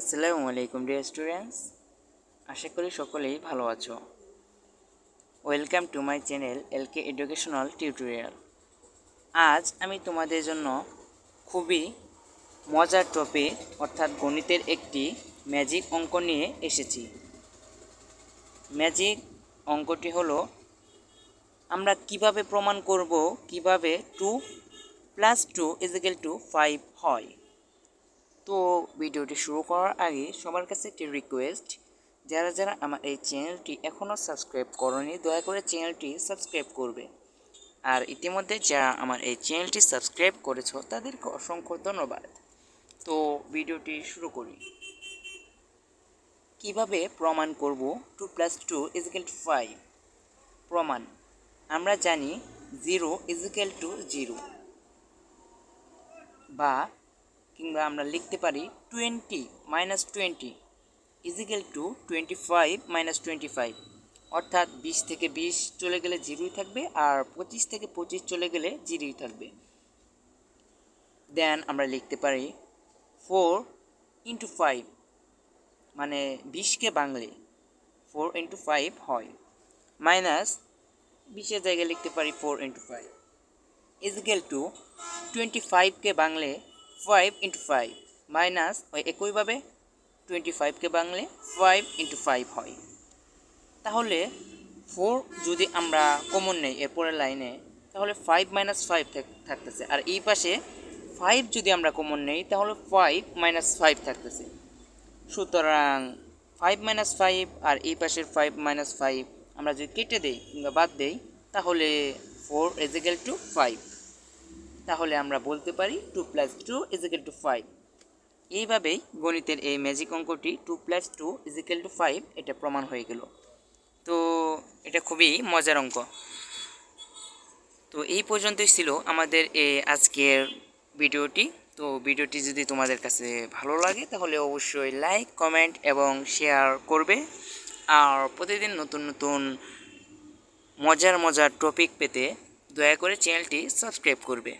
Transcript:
আসসালামু আলাইকুম dear students, আশা করি সকলেই ভালো আছো। Welcome to my channel LK educational tutorial. আজ আমি তোমাদের জন্য খুবই মজার টপিক অর্থাৎ গণিতের একটি ম্যাজিক অঙ্ক নিয়ে এসেছি। ম্যাজিক অঙ্কটি হলো আমরা কিভাবে প্রমাণ করব কিভাবে 2 + 2 = 5 হয়। তো ভিডিওটি শুরু করার আগে সবার কাছে একটি রিকোয়েস্ট, যারা যারা আমার এই চ্যানেলটি এখনও সাবস্ক্রাইব করনি দয়া করে চ্যানেলটি সাবস্ক্রাইব করবে। আর ইতিমধ্যে যারা আমার এই চ্যানেলটি সাবস্ক্রাইব করেছো তাদেরকে অসংখ্য ধন্যবাদ। তো ভিডিওটি শুরু করি। কিভাবে প্রমাণ করব 2 + 2 = 5? প্রমাণ আমরা জানি 0 = 0, বা কিংবা আমরা লিখতে পারি 20 - 20 = 25 - 25, অর্থাৎ 20 থেকে 20 চলে গেলে 0ই থাকবে আর 25 থেকে 25 চলে গেলে 0ই থাকবে। দেন আমরা লিখতে পারি 4 × 5, মানে 20কে বাংলে 4 × 5 হয়, মাইনাস 20-এর জায়গায় লিখতে পারি 4 × 5 = 25কে বাংলে 5 × 5, মাইনাস ওই একইভাবে 25কে বাংলে 5 × 5 হয়। তাহলে 4 যদি আমরা কমন নেই এরপরের লাইনে, তাহলে 5 - 5 থাকতেছে, আর এই পাশে 5 যদি আমরা কমন নেই তাহলে 5 - 5 থাকতেছে। সুতরাং 5 - 5 আর এই পাশের 5 - 5 আমরা যদি কেটে দেই কিংবা বাদ দেই তাহলে 4 = 5। তাহলে আমরা বলতে পারি 2 + 2 = 5। এইভাবেই গণিতের এই ম্যাজিক অঙ্কটি 2 + 2 = 5 এটা প্রমাণ হয়ে গেল। তো এটা খুবই মজার অঙ্ক। তো এই পর্যন্তই ছিল আমাদের আজকের ভিডিওটি। তো ভিডিওটি যদি তোমাদের কাছে ভালো লাগে তাহলে অবশ্যই লাইক, কমেন্ট এবং শেয়ার করবে। আর প্রতিদিন নতুন নতুন মজার মজার টপিক পেতে দয়া করে চ্যানেলটি সাবস্ক্রাইব করবে।